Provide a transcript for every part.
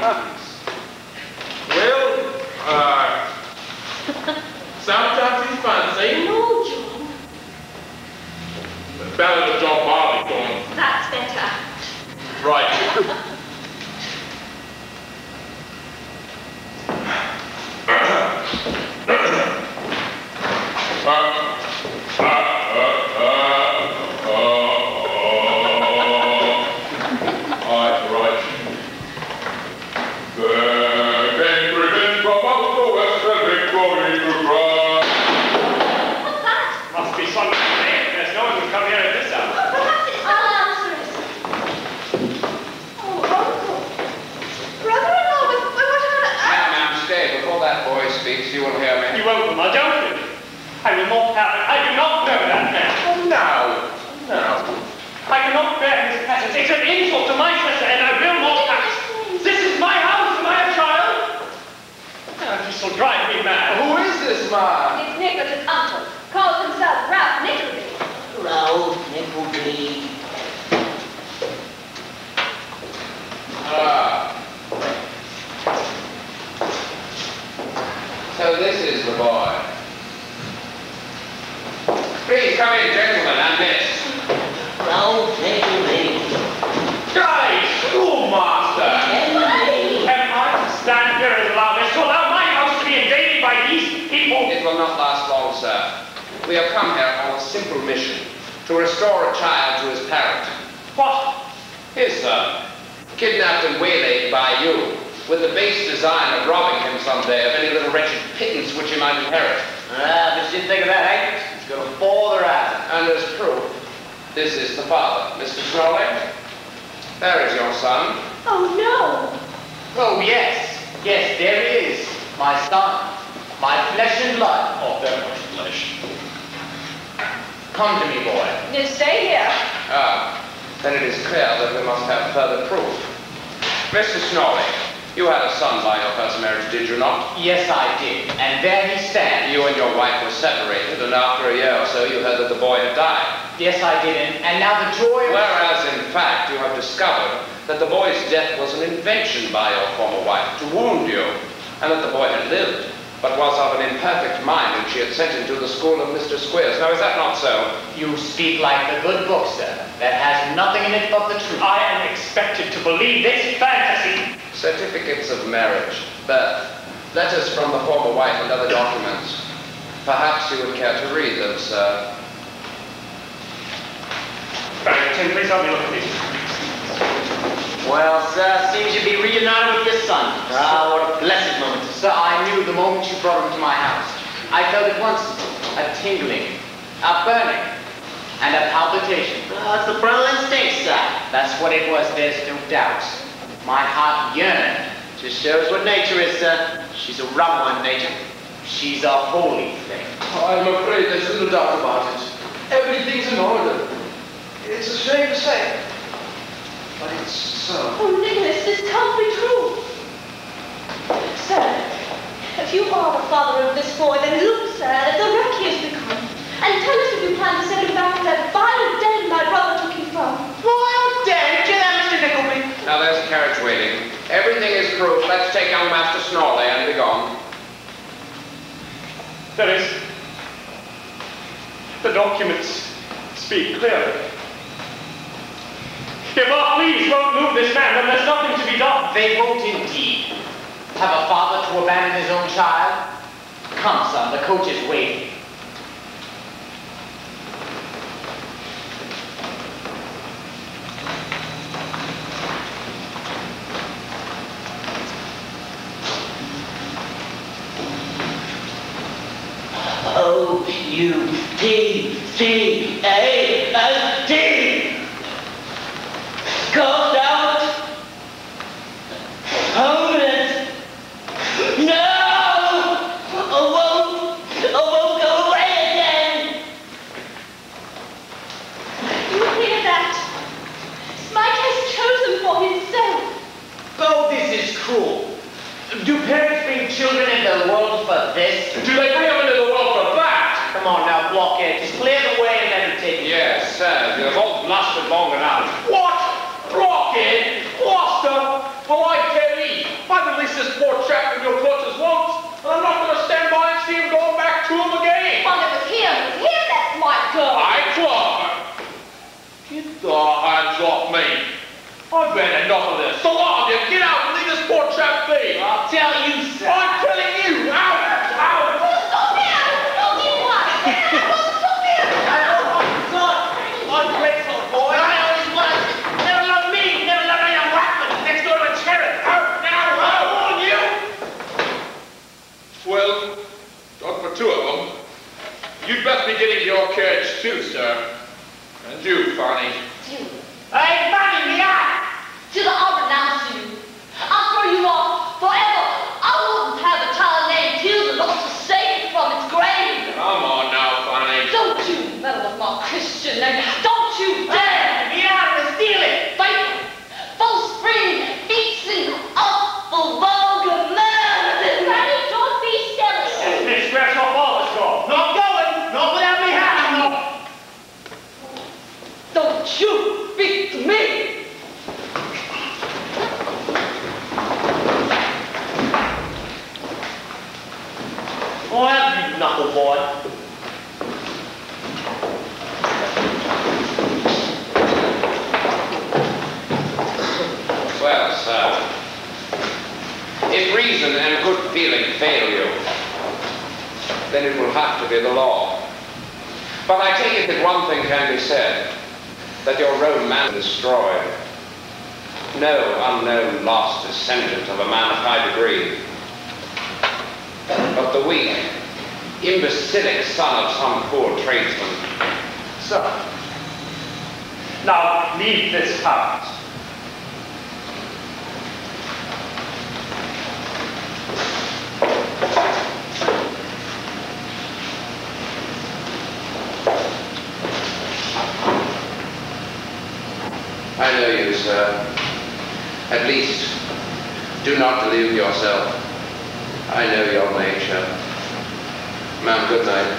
Well, sometimes it's fun, see? No, John. The Ballad of John Barleycorn. That's better. Right. You will hear me. You won't, I don't. I will not have it. I do not know that man. Oh, no. I cannot bear his presence. It's an insult to my sister, and I will not have it. This is my house. Am I a child? This will drive me mad. Who is this man? It's Nicholas's uncle. Calls himself Ralph Nickleby. Ralph Nickleby. So this is the boy. Please come in, gentlemen, and miss. Ralph Nickleby. Guys, schoolmaster! Am I to stand here and allow this to allow my house to be invaded by these people? It will not last long, sir. We have come here on a simple mission, to restore a child to his parent. What? His son, kidnapped and waylaid by you, with the base design of robbing him someday of any little wretched pittance which he might inherit. But you think of that, eh? He's got a father out. And as proof, this is the father, Mr. Snowley. There is your son. Oh, no. Oh, yes. Yes, there he is. My son. My flesh and blood. Oh, very much flesh. Come to me, boy. You stay here. Then it is clear that we must have further proof. Mr. Snowley, you had a son by your first marriage, did you not? Yes, I did. And there he stands. You and your wife were separated, and after a year or so, you heard that the boy had died. Yes, I did. And now the joy of... Whereas, in fact, you have discovered that the boy's death was an invention by your former wife to wound you, and that the boy had lived, but was of an imperfect mind, and she had sent him to the school of Mr. Squeers. Now, is that not so? You speak like the good book, sir. That has nothing in it but the truth. I am expected to believe this fantasy. Certificates of marriage, birth, letters from the former wife, and other documents. Perhaps you would care to read them, sir. Barrington, please help me look at these. Well, sir, seems you'd be reunited with your son. Ah, what a blessed moment. Sir, I knew the moment you brought him to my house. I felt at once a tingling, a burning, and a palpitation. Oh, it's the parental instinct, sir. That's what it was, there's no doubt. My heart yearned. Just shows what nature is, sir. She's a rum one, nature. She's a holy thing. I'm afraid there's little doubt about it. Everything's in order. It's a shame to say, but it's so. Oh, Nicholas, this can't be true. Sir, if you are the father of this boy, then look, sir, at the wreck he has become. And tell us if you plan to send him back to that vile den my brother took him from. Vile den? Do you know, Mr. Nickleby? Now, there's a carriage waiting. Everything is proof. Let's take young Master Snorley and be gone. There is. The documents speak clearly. If our pleas won't move this man, then there's nothing to be done. They won't indeed. Have a father to abandon his own child? Come, son, the coach is waiting. O-U-P-T-A-N-T. Called out. Hold it. No! I won't go away again. You hear that? Smike has chosen for himself. Oh, this is cruel. Do parents bring children into the world for this? Do they bring them into the world for that? Come on now, blockhead. Just clear the way and let him take it. Yes, sir. You have all blustered long enough. What? Blockhead? Gloucester? Oh, I tell ye, been enough of this. So on, you get out and leave this poor chap be. I'll tell you, sir. I'm telling you, out! Stop now! Don't you want it? Stop now! Ungrateful boy. I always was. Never loved me. Never loved any Whitman. Next door to a cherub. Out now. I warn you. Well, not for two of them. You'd best be getting to your carriage too, sir. And you, Fanny. You. Hey, Fanny, me eye. To the I'll renounce you. I'll throw you off forever. I wouldn't have a child named Hilda not to save it from its grave. Come on now, Fanny. Don't you meddle with my Christian name. Don't you dare. Me eye to steal it. Faithful, false spring, beating, awful, vulgar murder. Fanny, don't be silly. Miss Scratch off all the score. Not going. Not without me having no. Don't you speak to me. Oh, have you knuckle boy. Well, sir, if reason and good feeling fail you, then it will have to be the law. But I take it that one thing can be said, that your romance is destroyed. No unknown lost descendant of a man of high degree, but the weak, imbecilic son of some poor tradesman. Sir. Now, leave this house. I know you, sir. At least, do not delude yourself. I know your nature. Ma'am, good night.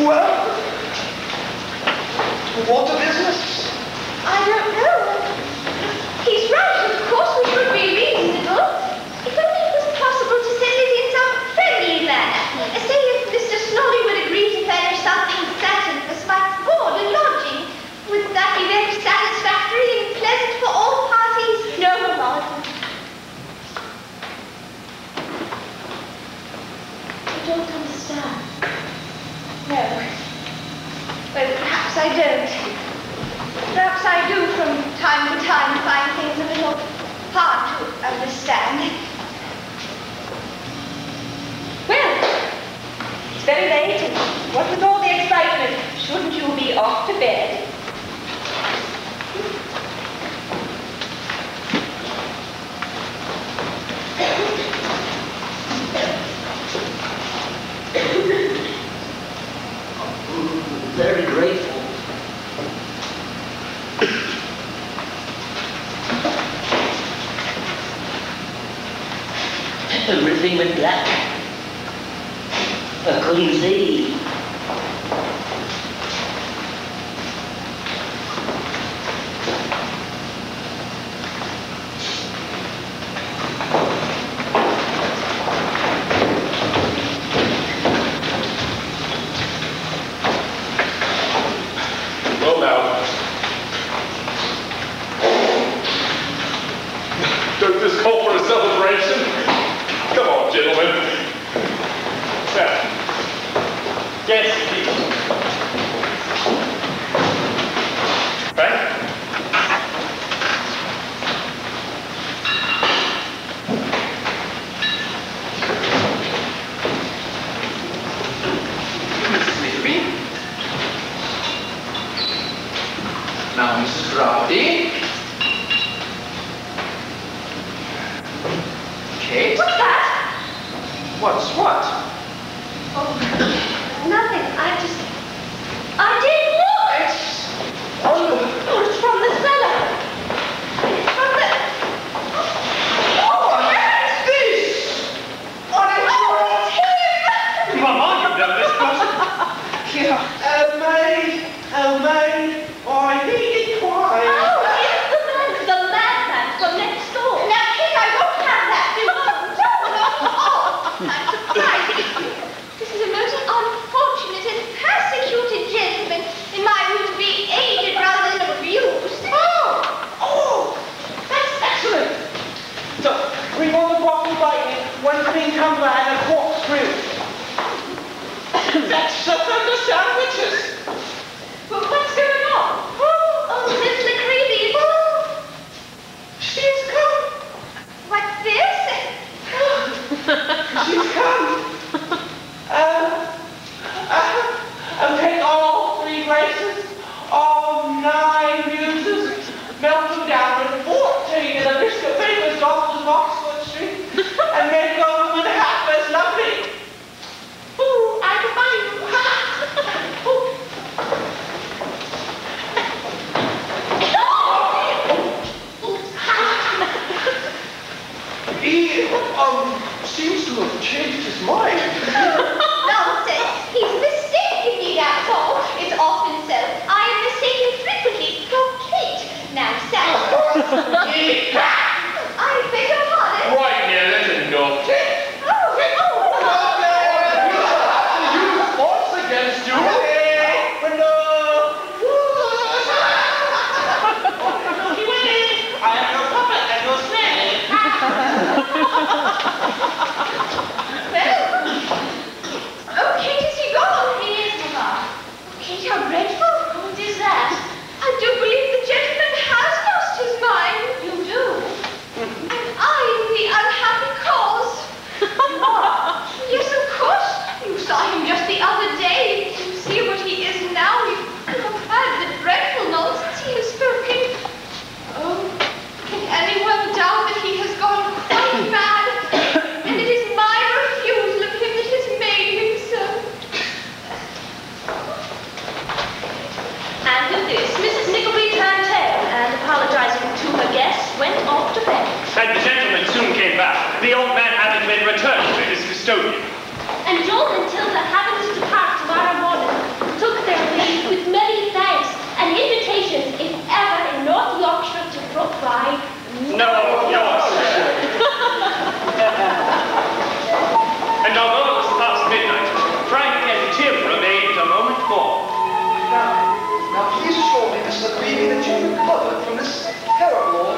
Well, what a business. I don't know. He's right. Of course we should be reasonable. If only it was possible to settle it in some friendly manner. Say if Mr. Snolly would agree to furnish something certain for Spike's board and lodging. Wouldn't that be very satisfactory and pleasant for all parties? No, Mamma. I don't understand. No. Well, perhaps I don't. Perhaps I do from time to time find things a little hard to understand. Well, it's very late, and what with all the excitement, shouldn't you be off to bed? Very grateful. Everything went black. I couldn't see. Well now. Don't this call for a celebration? Come on, gentlemen. Sir. Yes, please. Frank? Mrs. Nickleby. Now, Mrs. Crafty. Kate. What's that? What's what? Oh, nothing. I did look. It's... Oh, Oh, it's from the cellar. It's from the... oh, what's this? What is Oh, it's him! Mamma, you've done this, cousin. Oh, May, I need it quiet. Oh, it's the madman from next door. Now, Kate, I won't have that. You won't. Oh, I'm surprised. This is a most unfortunate and persecuted All 9 muses melting down at 14 in the Biscuit Bakers office of Oxford Street and make over with half as lovely. Ooh, I can buy you. He, seems to have changed his mind. Nonsense. He's mistaken me, that's all. It's often so. I am mistaken frequently for Kate. Now, Sam. I beg your pardon. Right now, that's enough. What's against you? I am your puppet and your slave. Oh, Kate, is he gone? He is, Papa. Kate, how dreadful. What is that? I do believe the gentleman has lost his mind. You do? And I am the unhappy cause. You are? Yes, of course. You saw him just the other day. You see what he is now. You have heard the dreadful nonsense he has spoken. Oh, can anyone doubt that he has gone quite mad? And it is my refusal of him that has made him so. And with this, Mrs. Nickleby turned tail and, apologizing to her guests, went off to bed. And the gentleman soon came back, the old man having been returned to his custodian. And Joel and Tilda, having to depart tomorrow morning, took their leave with many thanks and invitations, if ever in North Yorkshire to drop by. No, Yorkshire. And although it was past midnight, Frank and Tim remained a moment more. Now please assure me, Miss LaCreevy, that you recovered from this terrible